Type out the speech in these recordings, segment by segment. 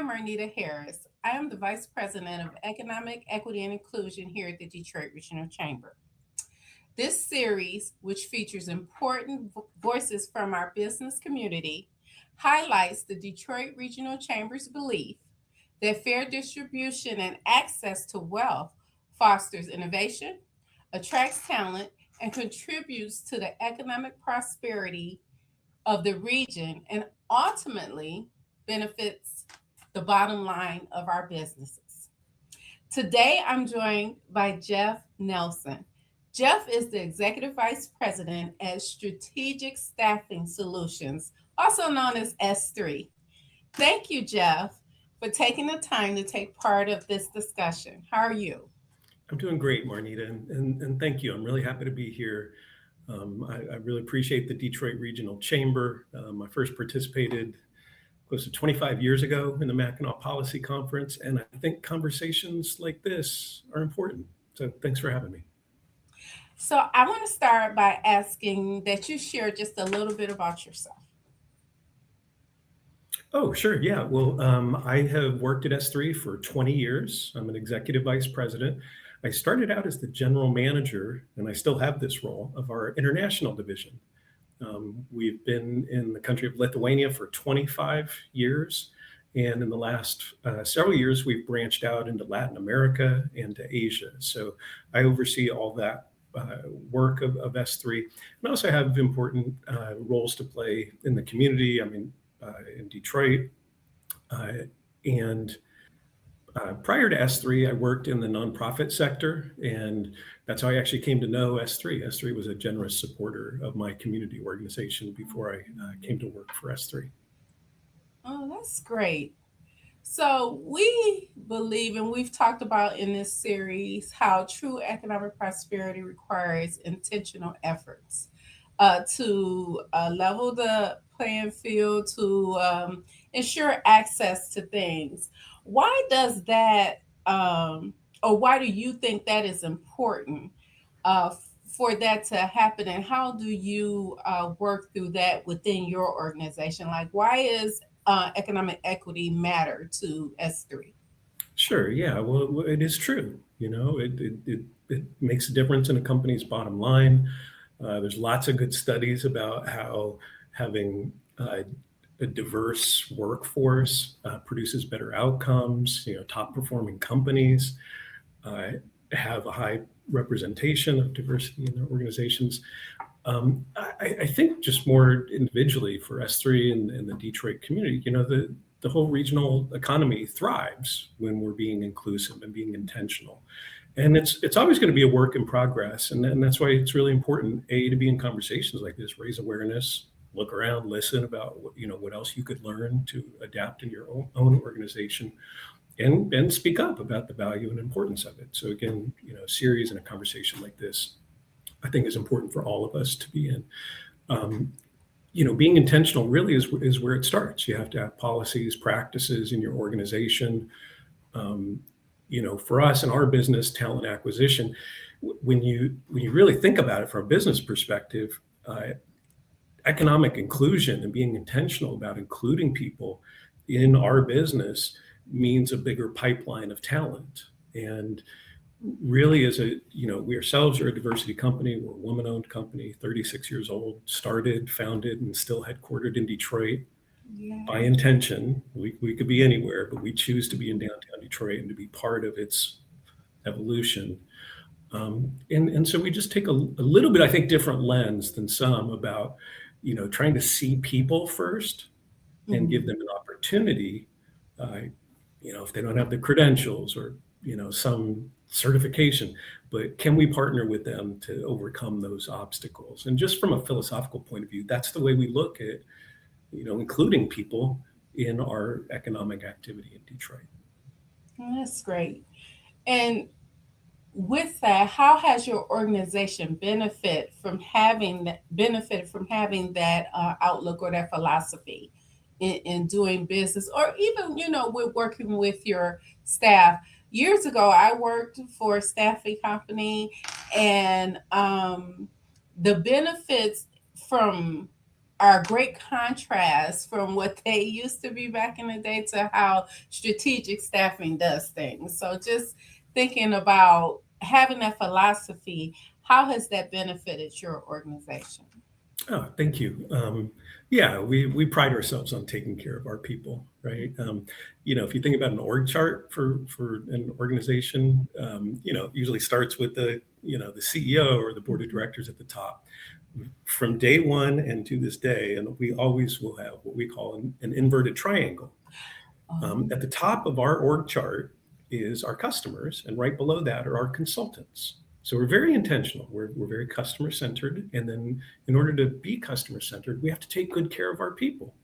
I'm Marnita Harris. I am the Vice President of Economic Equity and Inclusion here at the Detroit Regional Chamber. This series, which features important voices from our business community, highlights the Detroit Regional Chamber's belief that fair distribution and access to wealth fosters innovation, attracts talent, and contributes to the economic prosperity of the region and ultimately benefits the bottom line of our businesses. Today, I'm joined by Jeff Nelson. Jeff is the Executive Vice President at Strategic Staffing Solutions, also known as S3. Thank you, Jeff, for taking the time to take part of this discussion. How are you? I'm doing great, Marnita, and thank you. I'm really happy to be here. I really appreciate the Detroit Regional Chamber. I first participated close to 25 years ago in the Mackinac Policy Conference, and I think conversations like this are important. So thanks for having me. So, I want to start by asking that you share just a little bit about yourself. Oh, sure. Yeah. Well, I have worked at S3 for 20 years. I'm an executive vice president. I started out as the general manager, and I still have this role, of our international division. We've been in the country of Lithuania for 25 years. And in the last several years, we've branched out into Latin America and to Asia. So I oversee all that work of S3. And I also have important roles to play in the community. I mean, in Detroit. And prior to S3, I worked in the nonprofit sector, and that's how I actually came to know S3. S3 was a generous supporter of my community organization before I came to work for S3. Oh, that's great. So, we believe, and we've talked about in this series, how true economic prosperity requires intentional efforts to level the playing field, to ensure access to things. Why does that, or why do you think that is important for that to happen? And how do you work through that within your organization? Like, why is economic equity matter to S3? Sure. Yeah. Well, it is true. It makes a difference in a company's bottom line. There's lots of good studies about how having a diverse workforce produces better outcomes. Top performing companies uh, have a high representation of diversity in their organizations. I think just more individually for S3 and the Detroit community, the whole regional economy thrives when we're being inclusive and being intentional. And it's always going to be a work in progress. And that's why it's really important, A, to be in conversations like this, raise awareness, look around, listen about what else you could learn to adapt in your own organization, and speak up about the value and importance of it. So again, a series and a conversation like this, I think, is important for all of us to be in. Um, Being intentional really is where it starts. You have to have policies, practices in your organization. Um, for us in our business, talent acquisition, when you really think about it from a business perspective, economic inclusion and being intentional about including people in our business means a bigger pipeline of talent. And really, we ourselves are a diversity company. We're a woman-owned company, 36 years old, founded, and still headquartered in Detroit by Yeah. intention. We could be anywhere, but we choose to be in downtown Detroit and to be part of its evolution. And so we just take a little bit, I think, different lens than some about, trying to see people first and give Mhm. them an opportunity, uh, if they don't have the credentials or, some certification, but can we partner with them to overcome those obstacles? And just from a philosophical point of view, that's the way we look at, including people in our economic activity in Detroit. That's great. And with that, how has your organization benefited from having that outlook or that philosophy in doing business, or even with working with your staff? Years ago, I worked for a staffing company, and the benefits from are a great contrast from what they used to be back in the day to how strategic staffing does things. So just thinking about having that philosophy, how has that benefited your organization? Oh, thank you. Yeah, we pride ourselves on taking care of our people, right? If you think about an org chart for an organization, usually starts with the CEO or the board of directors at the top. From day one and to this day, and we always will have what we call an inverted triangle. Um, At the top of our org chart is our customers, and right below that are our consultants. So we're very intentional. We're very customer centered. And then in order to be customer centered, we have to take good care of our people.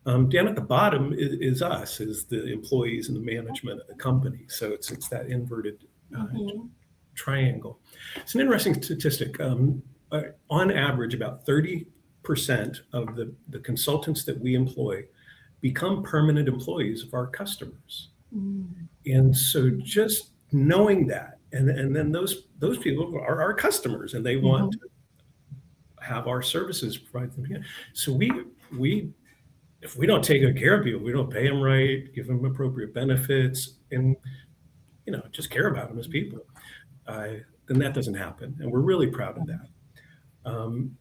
Down at the bottom is the employees and the management of the company. So it's that inverted mhm, triangle. It's an interesting statistic. On average, about 30% of the consultants that we employ become permanent employees of our customers. mm, And so just knowing that, and then those people are our customers and they want mhm, to have our services provided to them. So we if we don't take good care of people, we don't pay them right, give them appropriate benefits, and just care about them as people, uh, then that doesn't happen. And we're really proud of that. Um,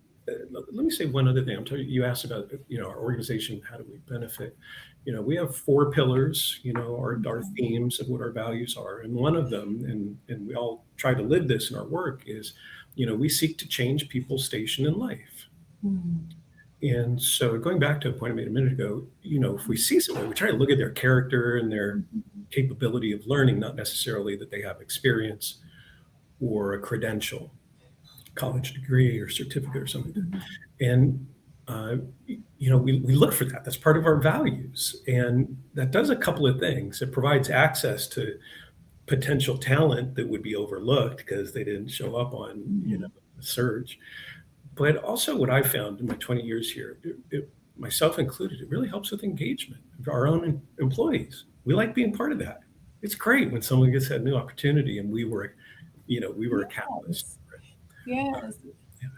Let me say one other thing. You asked about our organization. How do we benefit? We have four pillars. Our themes of what our values are, and one of them, and we all try to live this in our work, is we seek to change people's station in life. mm, And so, going back to a point I made a minute ago, if we see someone, we try to look at their character and their mhm, capability of learning, not necessarily that they have experience or a credential, college degree or certificate or something like mhm, that. And we look for that. That's part of our values, and that does a couple of things. It provides access to potential talent that would be overlooked because they didn't show up on mhm. the search. But also, what I found in my 20 years here, myself included, it really helps with engagement of our own employees. We like being part of that. It's great when someone gets that new opportunity, and we were a catalyst. Yes, yes. Yeah.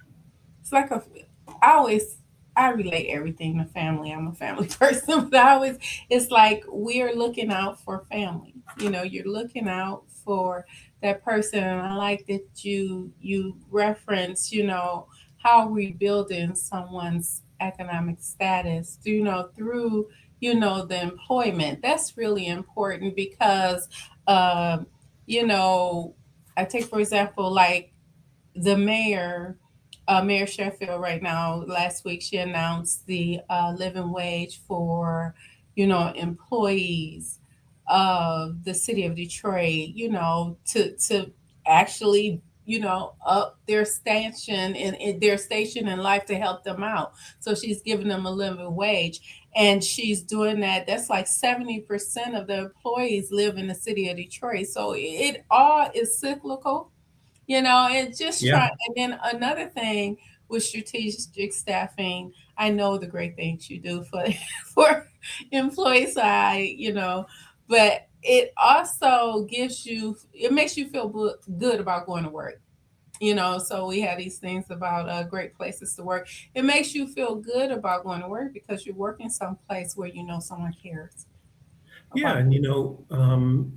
It's like I always, I relate everything to family. I'm a family person, but it's like we're looking out for family. You're looking out for that person. And I like that you reference, how rebuilding someone's economic status, through, the employment. That's really important because, um, you know, I take, for example, like the Mayor Sheffield right now, last week she announced the living wage for, employees of the city of Detroit, to actually, up their station in their station in life to help them out. So she's giving them a living wage. And she's doing that. That's like 70% of the employees live in the city of Detroit. So it all is cyclical, and just try. Yeah. And then another thing with strategic staffing, I know the great things you do for for employee side, but it also it makes you feel good about going to work. So we have these things about great places to work. It makes you feel good about going to work because you're working someplace where someone cares Yeah, about and you.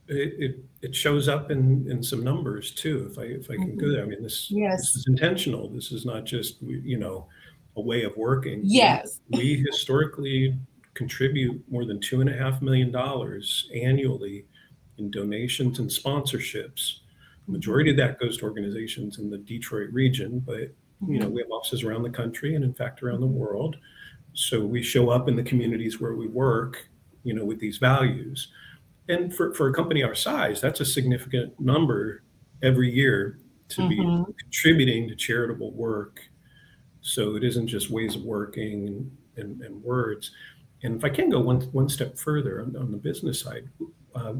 it shows up in some numbers too. If I can go Mhm. there, I mean this Yes. is intentional. This is not just a way of working. We Yes. we historically contribute more than $2.5 million annually in donations and sponsorships. Majority Mhm. of that goes to organizations in the Detroit region, but Mhm. we have offices around the country and in fact around the Mhm. world. So we show up in the communities where we work, with these values. And for a company our size, that's a significant number every year to be Mhm. contributing to charitable work. So it isn't just ways of working and words. And if I can go one step further on the business side,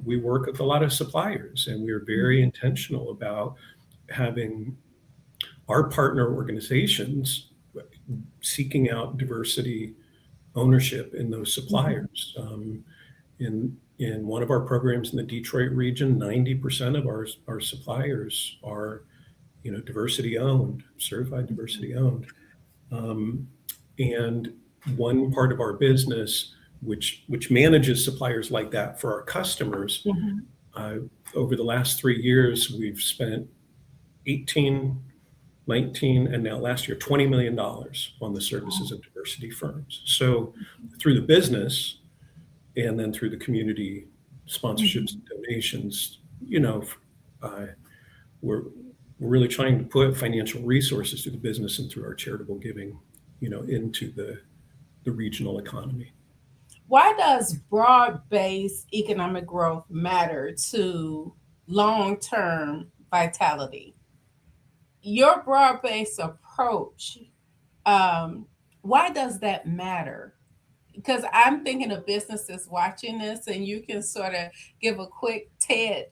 we work with a lot of suppliers, and we're very Mhm. intentional about having our partner organizations seeking out diversity ownership in those Mhm. suppliers. In one of our programs in the Detroit region, 90% of our suppliers are diversity owned, certified Mhm. diversity owned. Um, And one part of our business, which manages suppliers like that for our customers, Mhm. uh, over the last 3 years, we've spent 18, 19, and now last year, $20 million on the services of diversity firms. So through the business and then through the community sponsorships Mhm. and donations, you know, uh, we're we're really trying to put financial resources through the business and through our charitable giving, into the regional economy. Why does broad-based economic growth matter to long-term vitality? Your broad-based approach, um, why does that matter? Because I'm thinking of businesses watching this, and you can sort of give a quick TED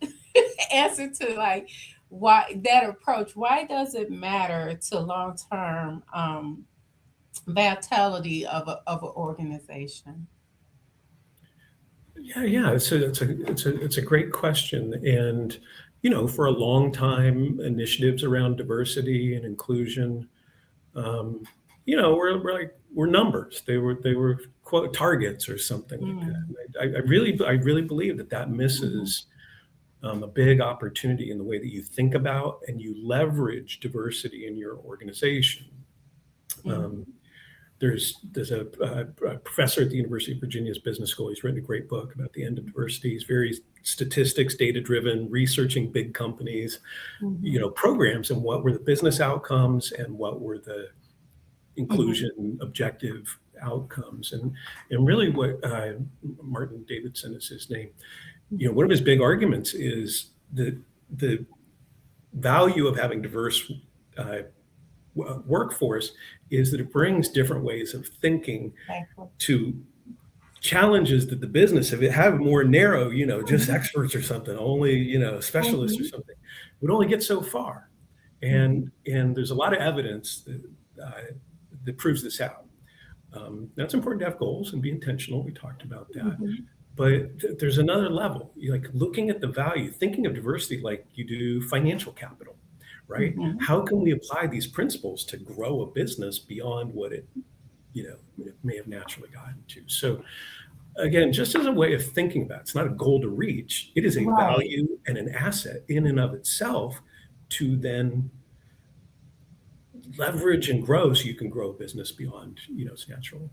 answer to like why that approach. Why does it matter to long-term vitality of an organization? Yeah, yeah, it's a great question, and for a long time, initiatives around diversity and inclusion, um, we're numbers. They were quote targets or something like that. Mm, And I really believe that mhm, misses a big opportunity in the way that you think about and you leverage diversity in your organization. Um, mhm, there's a professor at the University of Virginia's Business School. He's written a great book about the end of diversity. He's very statistics, data driven, researching big companies, mhm, programs, and what were the business outcomes and what were the mhm, inclusion objective outcomes. And really, what Martin Davidson is his name. One of his big arguments is that the value of having diverse uh, workforce is that it brings different ways of thinking exactly. to challenges that the business, if it have more narrow, just Mhm, experts or something, only, specialists or mhm, something, would only get so far. mhm, And there's a lot of evidence that proves this out. Now it's important to have goals and be intentional. We talked about that. mhm, But there's another level, like looking at the value, thinking of diversity like you do financial capital, right? mhm. How can we apply these principles to grow a business beyond what it may have naturally gotten to? So again, just as a way of thinking about it, it's not a goal to reach. It is a Right. value and an asset in and of itself to then leverage and grow so you can grow a business beyond its natural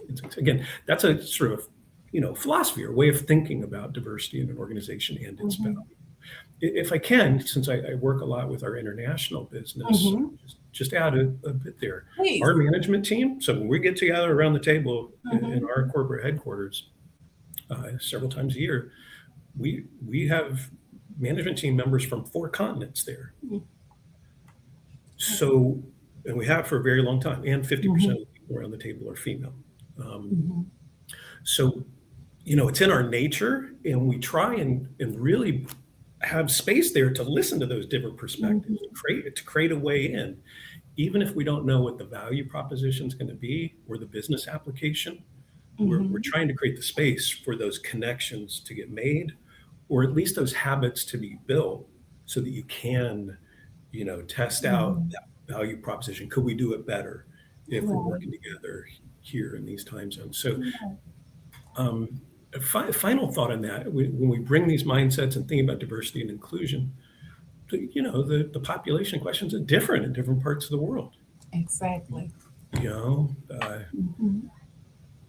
instincts. Again, that's a sort of philosophy or way of thinking about diversity in an organization and its value. Mhm, If I can, since I work a lot with our international business, mhm. just add a bit there. Please. Our management team. So when we get together around the table in Mhm, our corporate headquarters several times a year, we have management team members from 4 continents there. mhm, So, and we have for a very long time, and 50% mhm, of the people around the table are female. Um, mhm. so, it's in our nature, and we try and really have space there to listen to those different perspectives, Mhm, to create a way in, even if we don't know what the value proposition is going to be or the business application. We're mhm, trying to create the space for those connections to get made, or at least those habits to be built, so that you can test out mhm. that value proposition. Could we do it better if we're Right. working together here in these time zones? So, Yeah. a final thought on that: when we bring these mindsets and think about diversity and inclusion, the population questions are different in different parts of the world. Exactly. You know, Mhm.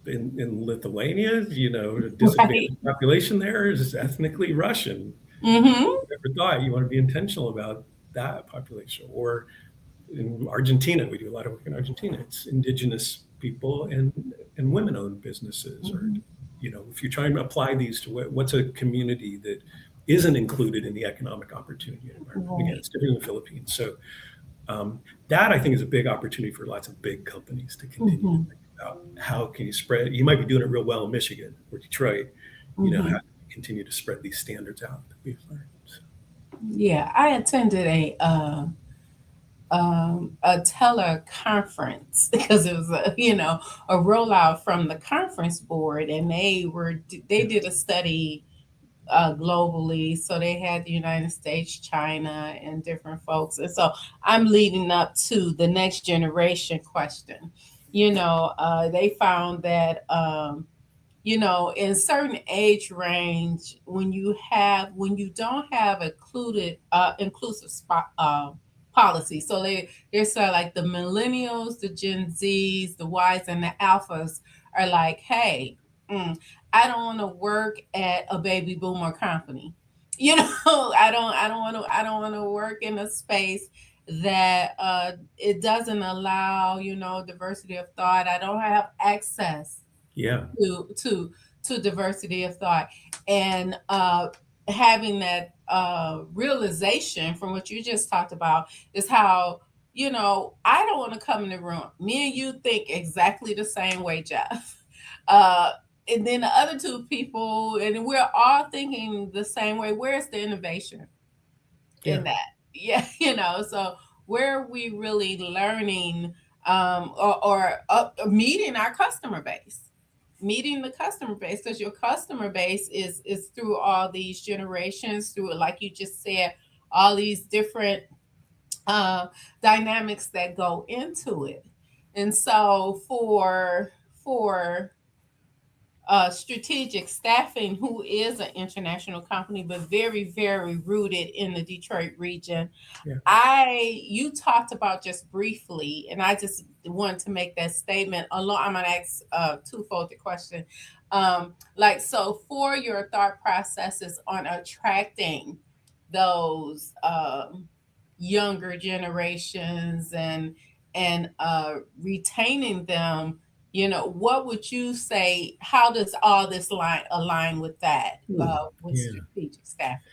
in Lithuania, the Right. disadvantaged population there is ethnically Russian. Mhm. Never thought you want to be intentional about that population. Or in Argentina, we do a lot of work in Argentina. It's indigenous people and women-owned businesses. Or Mhm. if you're trying to apply these to what's a community that isn't included in the economic opportunity environment. Again, Right. it's different in the Philippines. So that I think is a big opportunity for lots of big companies to continue to Mhm. think about how can you spread. You might be doing it real well in Michigan or Detroit. How Mhm. do you continue to spread these standards out that we've learned? So, Yeah, I attended a teleconference because it was a rollout from the conference board, and they yeah. did a study globally. So they had the United States, China, and different folks. And so I'm leading up to the next generation question. they found that in certain age range, when you don't have inclusive spot policy. So they're sort of like the millennials, the Gen Zs, the Ys, and the alphas are like, hey, mm, I don't want to work at a baby boomer company. I don't want to work in a space that it doesn't allow diversity of thought. I don't have access Yeah. to to to diversity of thought, and having that realization from what you just talked about is how I don't want to come in the room. Me and you think exactly the same way, Jeff. uh, and then the other two people, and we're all thinking the same way. Where's the innovation Yeah. in that? Yeah, so where are we really learning, or meeting our customer base? Meeting the customer base, because your customer base is through all these generations, through, like you just said, all these different uh, dynamics that go into it. And so for strategic staffing, who is an international company but very, very rooted in the Detroit region, Yeah. you talked about just briefly, and I just wanted to make that statement. Along, I'm gonna ask twofold the question. Like, so for your thought processes on attracting those younger generations, and retaining them, what would you say? How does all this align with that, Ooh, with yeah. strategic staffing?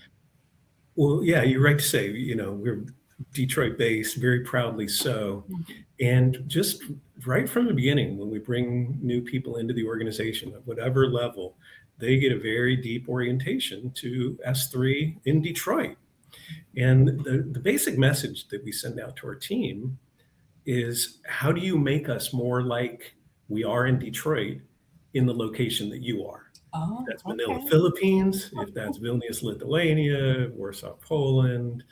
Well, yeah, you're right to say, we're Detroit based, very proudly so. Mhm. And just right from the beginning, when we bring new people into the organization at whatever level, they get a very deep orientation to S3 in Detroit. And the basic message that we send out to our team is, how do you make us more like we are in Detroit in the location that you are? If Oh, that's Manila, okay. Philippines, if that's Vilnius, Lithuania, Warsaw, Poland,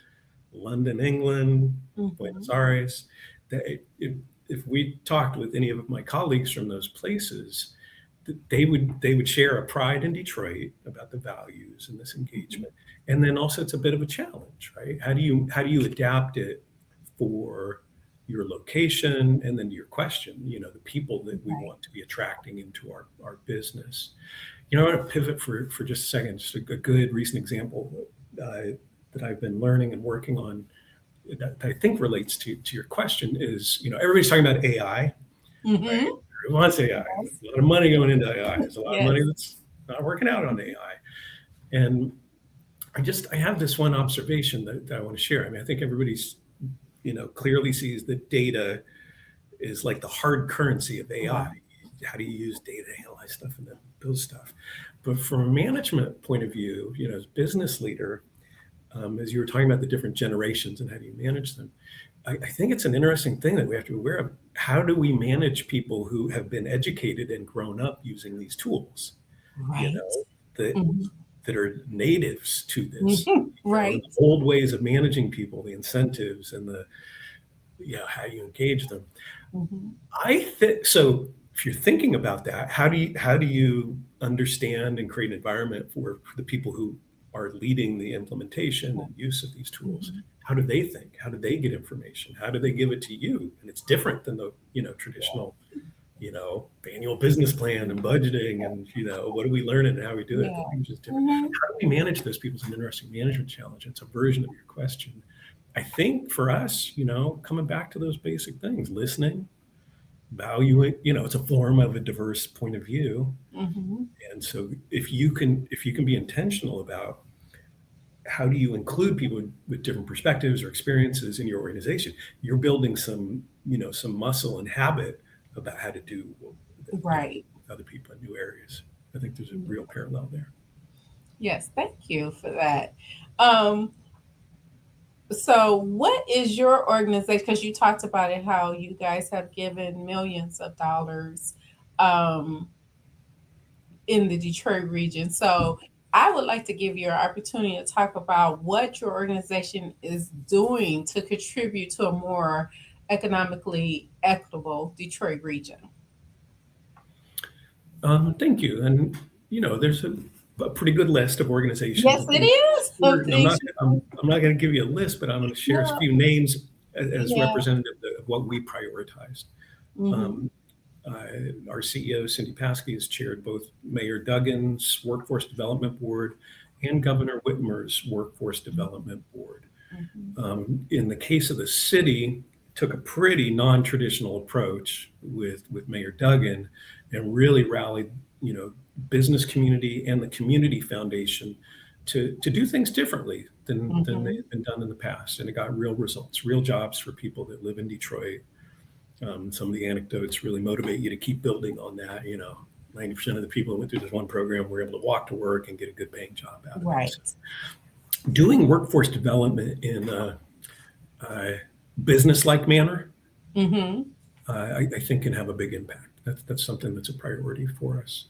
London, England, Buenos Mhm. Aires. That if we talked with any of my colleagues from those places, they would share a pride in Detroit about the values and this Mhm. engagement. And then also it's a bit of a challenge, right? How do you adapt it for your location, and then your question, the people that we Right. want to be attracting into our business. I want to pivot for just a second. Just a good recent example that I've been learning and working on that I think relates to your question is, everybody's talking about AI, right? Mhm. Everyone wants AI. Yes. A lot of money going into AI. There's a lot of money Yes. that's not working out on AI. And I have this one observation that I want to share. I mean, I think everybody's, clearly sees that data is like the hard currency of AI. Right. How do you use data to analyze stuff and then build stuff? But from a management point of view, as business leader, as you were talking about the different generations and how do you manage them, I think it's an interesting thing that we have to be aware of. How do we manage people who have been educated and grown up using these tools, you Right. know, that Mhm. that are natives to this, Mhm. the Right. old ways of managing people, the incentives and how you engage them. Mhm. I think so. If you're thinking about that, how do you understand and create an environment for the people who are leading the implementation and use of these tools? Mhm. How do they think? How do they get information? How do they give it to you? And it's different than the traditional annual business plan and budgeting, and what do we learn and how we do it. The Yeah. language is different. Mhm. How do we manage those people? Is an interesting management challenge. It's a version of your question. I think for us, coming back to those basic things, listening, valuing, it's a form of a diverse point of view. Mhm. And so if you can be intentional about how do you include people with different perspectives or experiences in your organization, you're building some muscle and habit about how to do Right. with other people in new areas. I think there's a real parallel there. Yes. Thank you for that. Um, so what is your organization? Because you talked about it, how you guys have given millions of dollars um, in the Detroit region. So I would like to give you an opportunity to talk about what your organization is doing to contribute to a more economically equitable Detroit region? Thank you. And there's a pretty good list of organizations Yes, and it things. is. Of I'm things not. I'm not going to give you a list, but I'm going to share a no, few names as yeah. representative of what we prioritized. Mm-hmm. Um, our CEO, Cindy Paskey, has chaired both Mayor Duggan's Workforce Development Board and Governor Whitmer's Workforce Development Board. Mm-hmm. In the case of the city, took a pretty non-traditional approach with Mayor Duggan and really rallied, business community and the community foundation to do things differently than Mm-hmm. they've been done in the past. And it got real results, real jobs for people that live in Detroit. Some of the anecdotes really motivate you to keep building on that. 90% of the people who went through this one program were able to walk to work and get a good paying job out of it. Right. So doing workforce development in a business-like manner, Mm-hmm. I think can have a big impact. That's something that's a priority for us.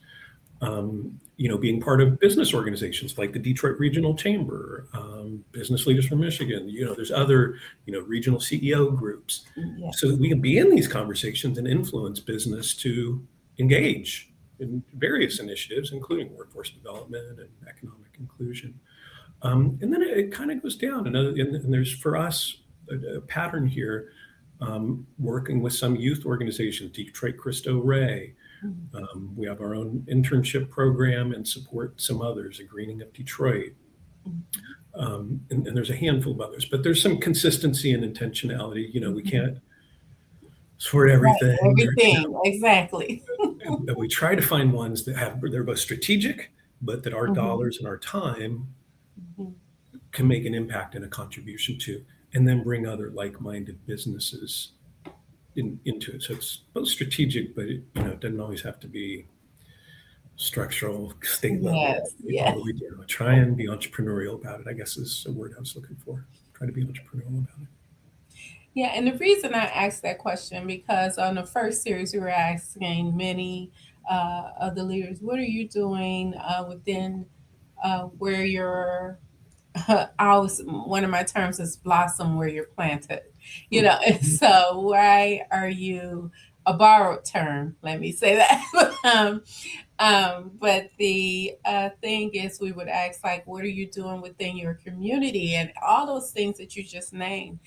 Being part of business organizations like the Detroit Regional Chamber, Business Leaders from Michigan, there's other, regional CEO groups, so Yes. that we can be in these conversations and influence business to engage in various initiatives, including workforce development and economic inclusion. And then it kind of goes down. And there's for us a pattern here, working with some youth organizations, Detroit Cristo Rey. Mm-hmm. We have our own internship program and support some others, a Greening of Detroit. And there's a handful of others, but there's some consistency and intentionality. We Mm-hmm. can't sort Right. everything. Everything. Exactly. And we try to find ones they're both strategic, but that our Mm-hmm. dollars and our time Mm-hmm. can make an impact and a contribution to, and then bring other like-minded businesses into it. So it's both strategic, but it doesn't always have to be structural, state level, Yes. all Yes. the way down. Try and be entrepreneurial about it, I guess is a word I was looking for. Try to be entrepreneurial about it. Yeah, and the reason I asked that question because on the first series we were asking many of the leaders, what are you doing within where you're I always one of my terms is blossom where you're planted, and Mhm. so why are you a borrowed term? Let me say that. But the thing is, we would ask like, what are you doing within your community, and all those things that you just named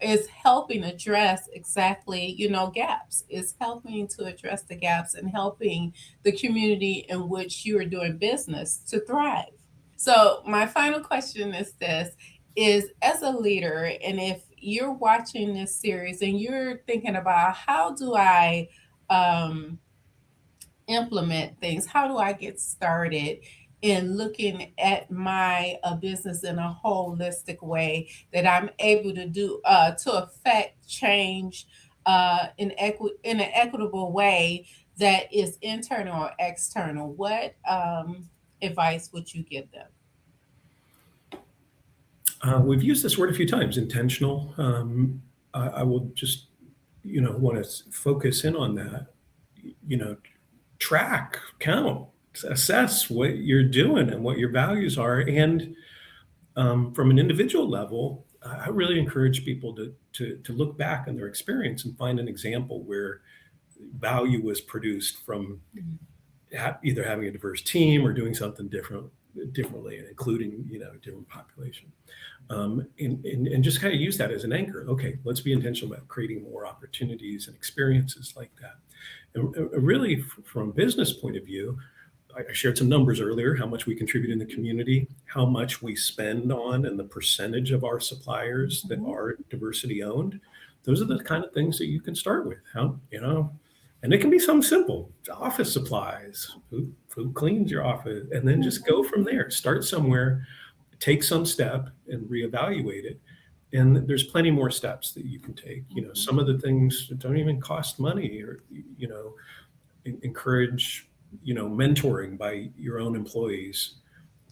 is helping address exactly gaps, is helping to address the gaps and helping the community in which you are doing business to thrive. So my final question is this: is as a leader, and if you're watching this series and you're thinking about how do I um, implement things, how do I get started in looking at my business in a holistic way that I'm able to do to affect change in an equitable way that is internal or external, what advice would you give them? We've used this word a few times, intentional. I will just, want to focus in on that. You know, track, count, assess what you're doing and what your values are. And from an individual level, I really encourage people to look back on their experience and find an example where value was produced from either having a diverse team or doing something differently and including a different population. And just kind of use that as an anchor. Okay, let's be intentional about creating more opportunities and experiences like that. And really, from a business point of view, I shared some numbers earlier, how much we contribute in the community, how much we spend on, and the percentage of our suppliers that Mhm. are diversity owned. Those are the kind of things that you can start with. And it can be something simple, office supplies, who cleans your office, and then just go from there. Start somewhere, take some step, and reevaluate it. And there's plenty more steps that you can take. Mhm. Some of the things that don't even cost money, or encourage mentoring by your own employees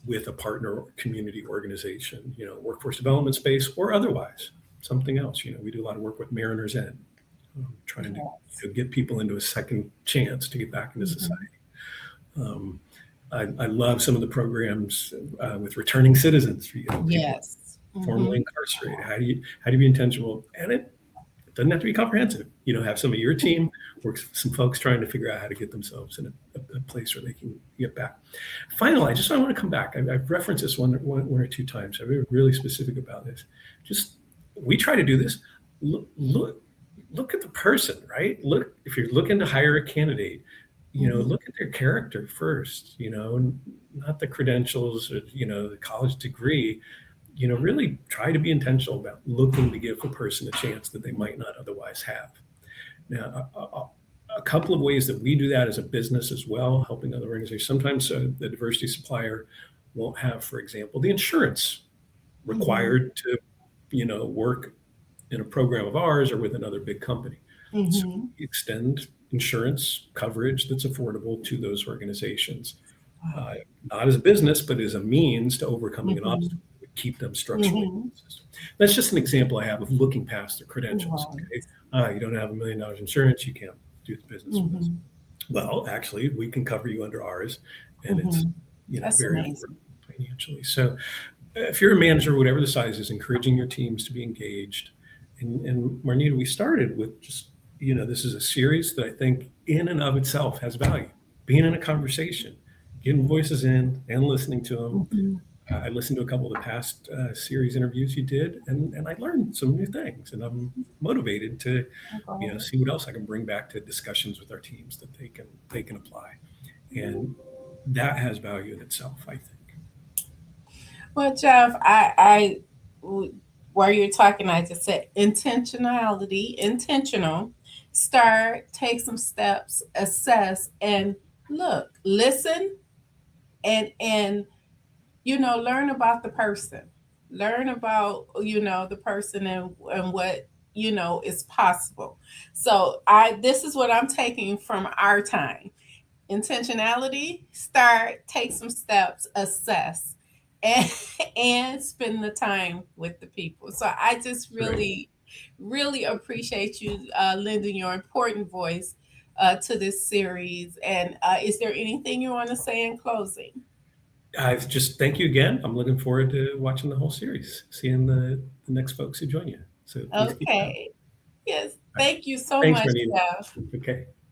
with a partner community organization, workforce development space or otherwise, something else. We do a lot of work with Mariners Ed, trying to Yes. get people into a second chance to get back into Mhm. society. Um, I love some of the programs with returning citizens, people Yes. formerly Hmm. incarcerated. How do you be intentional? And it Doesn't have to be comprehensive. Have some of your team work with some folks trying to figure out how to get themselves in a place where they can get back. Finally, I want to come back. I've referenced this one or two times. I've been really specific about this. Just we try to do this. Look at the person, right? Look, if you're looking to hire a candidate, Mhm. look at their character first, not the credentials or, the college degree. Really try to be intentional about looking to give a person a chance that they might not otherwise have. Now, a couple of ways that we do that as a business as well, helping other organizations. Sometimes the diversity supplier won't have, for example, the insurance Mhm. required to, work in a program of ours or with another big company. So Mhm. we extend insurance coverage that's affordable to those organizations, Wow. uh, not as a business, but as a means to overcoming an Mhm. obstacle that would keep them structurally in Mhm. the system. That's just an example I have of looking past the credentials. Right. Okay, you don't have $1 million insurance, you can't do the business with us. Mhm. Well, actually, we can cover you under ours, and it's Mhm. That's very amazing. affordable financially. So if you're a manager, whatever the size is, encouraging your teams to be engaged. And Marnita, we started with just, this is a series that I think in and of itself has value. Being in a conversation, getting voices in and listening to them. Mhm. I listened to a couple of the past series interviews you did, and I learned some new things. And I'm motivated to, Okay. see what else I can bring back to discussions with our teams that they can apply. And that has value in itself, I think. Well, Jeff, while you're talking, I just said intentionality, intentional. Start, take some steps, assess, and look, listen, and learn about the person, learn about the person and what is possible. So this is what I'm taking from our time: intentionality, start, take some steps, assess, and and spend the time with the people. So I just Right. really appreciate you lending your important voice to this series. And is there anything you want to say in closing? I've just thank you again. I'm looking forward to watching the whole series, seeing the next folks who join you. So please keep it up. Okay. Yes. All right. Thank you so Thanks, much, Marnita. Jeff. Okay.